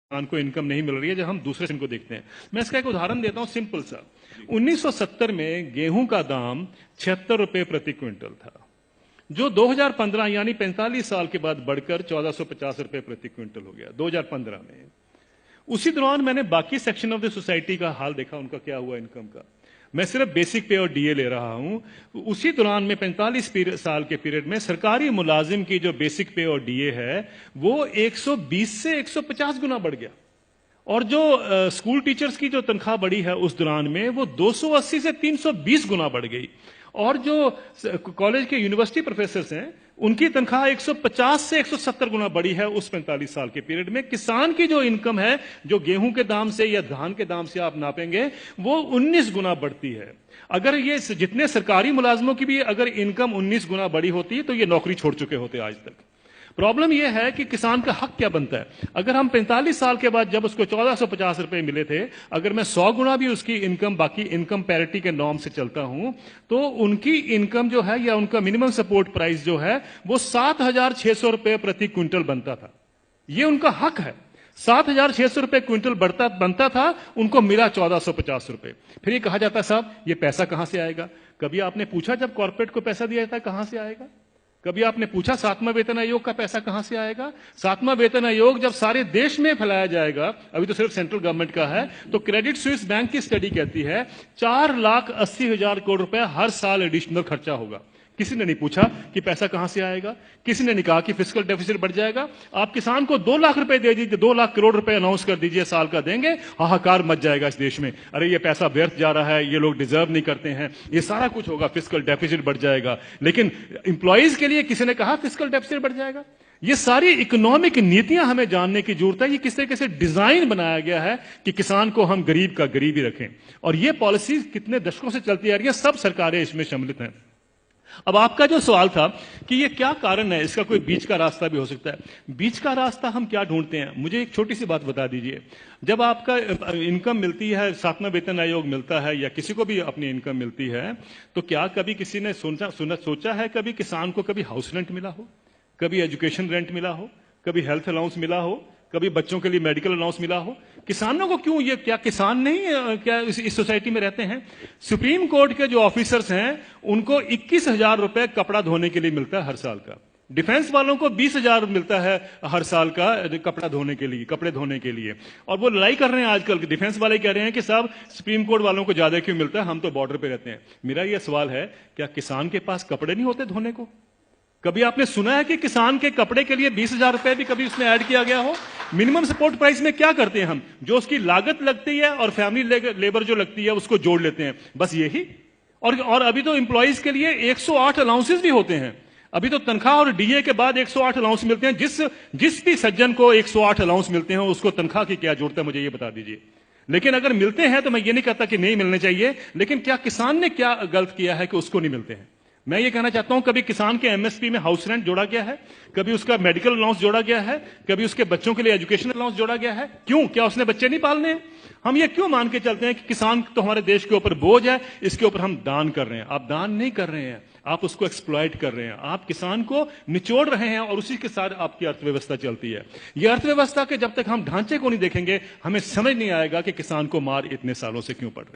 किसान को इनकम नहीं मिल रही है जब हम दूसरे सिम को देखते हैं। मैं इसका एक उदाहरण देता हूं सिंपल सा। 1970 में गेहूं का दाम 76 रुपए प्रति क्विंटल था, जो 2015 यानी 45 साल के बाद बढ़कर 1450 रुपए प्रति क्विंटल हो गया 2015 में। उसी दौरान मैंने बाकी सेक्शन ऑफ द सोसाइटी का हाल देखा, उनका क्या हुआ इनकम का। मैं सिर्फ बेसिक पे और डीए ले रहा हूं। उसी दौरान में 45 साल के पीरियड में सरकारी मुलाजिम की जो बेसिक पे और डीए है वो 120 से 150 गुना बढ़ गया, और जो स्कूल टीचर्स की जो तनख्वाह बढ़ी है उस दौरान में वो 280 से 320 गुना बढ़ गई, और जो कॉलेज के यूनिवर्सिटी प्रोफेसर्स हैं उनकी तनख्वाह 150 से 170 गुना बढ़ी है उस 45 साल के पीरियड में। किसान की जो इनकम है, जो गेहूं के दाम से या धान के दाम से आप नापेंगे, वो 19 गुना बढ़ती है। अगर ये जितने सरकारी मुलाजमों की भी अगर इनकम 19 गुना बढ़ी होती तो ये नौकरी छोड़ चुके होते आज तक। प्रॉब्लम यह है कि किसान का हक क्या बनता है। अगर हम 45 साल के बाद जब उसको 1450 रुपए मिले थे, अगर मैं 100 गुना भी उसकी इनकम बाकी इनकम पैरिटी के नॉर्म से चलता हूं, तो उनकी इनकम जो है या उनका मिनिमम सपोर्ट प्राइस जो है वो 7,600 रुपए प्रति क्विंटल बनता था। ये उनका हक है। 7,600 रुपए क्विंटल बनता था, उनको मिला 1,450 रुपए। फिर ये कहा जाता साहब ये पैसा कहां से आएगा। कभी आपने पूछा जब कॉर्पोरेट को पैसा दिया जाता है कहां से आएगा? कभी आपने पूछा 7वां वेतन आयोग का पैसा कहां से आएगा? 7वां वेतन आयोग जब सारे देश में फैलाया जाएगा, अभी तो सिर्फ सेंट्रल गवर्नमेंट का है, तो क्रेडिट स्विस बैंक की स्टडी कहती है 4,80,000 करोड़ रुपए हर साल एडिशनल खर्चा होगा। किसी ने नहीं पूछा कि पैसा कहां से आएगा। किसी ने नहीं कहा कि फिस्कल डेफिसिट बढ़ जाएगा। आप किसान को 2 लाख रुपए दे दीजिए, 2 लाख करोड़ रुपए अनाउंस कर दीजिए साल का देंगे, हाहाकार मच जाएगा इस देश में। अरे ये पैसा व्यर्थ जा रहा है, ये लोग डिजर्व नहीं करते हैं, ये सारा कुछ होगा, फिस्कल डेफिसिट बढ़ जाएगा। लेकिन इंप्लॉइज के लिए किसी ने कहा फिस्कल डेफिसिट बढ़ जाएगा? ये सारी इकोनॉमिक नीतियां हमें जानने की जरूरत है। ये किस तरीके से डिजाइन बनाया गया है कि किसान को हम गरीब का गरीब ही रखें, और ये पॉलिसी कितने दशकों से चलती आ रही है, सब सरकारें इसमें सम्मिलित हैं। अब आपका जो सवाल था कि ये क्या कारण है, इसका कोई बीच का रास्ता भी हो सकता है। बीच का रास्ता हम क्या ढूंढते हैं, मुझे एक छोटी सी बात बता दीजिए। जब आपका इनकम मिलती है, 7वां वेतन आयोग मिलता है या किसी को भी अपनी इनकम मिलती है, तो क्या कभी किसी ने सोचा है कभी किसान को कभी हाउस रेंट मिला हो, कभी एजुकेशन रेंट मिला हो, कभी हेल्थ अलाउंस मिला हो, कभी बच्चों के लिए मेडिकल अलाउंस मिला हो? किसानों को क्यों, ये क्या किसान नहीं क्या इस सोसाइटी में रहते हैं? सुप्रीम कोर्ट के जो ऑफिसर्स हैं उनको 21,000 रुपए कपड़ा धोने के लिए मिलता है हर साल का। डिफेंस वालों को 20,000 मिलता है हर साल का कपड़ा धोने के लिए, कपड़े धोने के लिए। और वो लड़ाई कर रहे हैं आजकल, डिफेंस वाले कह रहे हैं कि साहब सुप्रीम कोर्ट वालों को ज्यादा क्यों मिलता है, हम तो बॉर्डर पे रहते हैं। मेरा यह सवाल है, क्या किसान के पास कपड़े नहीं होते धोने को? कभी आपने सुना है कि किसान के कपड़े के लिए 20,000 रुपए भी कभी उसमें ऐड किया गया हो? मिनिमम सपोर्ट प्राइस में क्या करते हैं हम, जो उसकी लागत लगती है और फैमिली लेबर जो लगती है उसको जोड़ लेते हैं, बस यही। और अभी तो एम्प्लॉइज के लिए 108 अलाउंसेस भी होते हैं। अभी तो तनख्वाह और डीए के बाद 108 अलाउंस मिलते हैं। जिस भी सज्जन को 108 अलाउंस मिलते हैं उसको तनख्वाह की क्या जरूरत है, मुझे ये बता दीजिए। लेकिन अगर मिलते हैं तो मैं ये नहीं कहता कि नहीं मिलने चाहिए, लेकिन क्या किसान ने क्या गलत किया है कि उसको नहीं मिलते हैं? मैं ये कहना चाहता हूं, कभी किसान के एमएसपी में हाउस रेंट जोड़ा गया है, कभी उसका मेडिकल अलाउंस जोड़ा गया है, कभी उसके बच्चों के लिए एजुकेशन अलाउंस जोड़ा गया है? क्यों? क्या उसने बच्चे नहीं पालने हैं? हम ये क्यों मान के चलते हैं कि किसान तो हमारे देश के ऊपर बोझ है, इसके ऊपर हम दान कर रहे हैं? आप दान नहीं कर रहे हैं, आप उसको एक्सप्लॉइट कर रहे हैं, आप किसान को निचोड़ रहे हैं, और उसी के साथ आपकी अर्थव्यवस्था चलती है। यह अर्थव्यवस्था के जब तक हम ढांचे को नहीं देखेंगे, हमें समझ नहीं आएगा कि किसान को मार इतने सालों से क्यों पड़ रही है।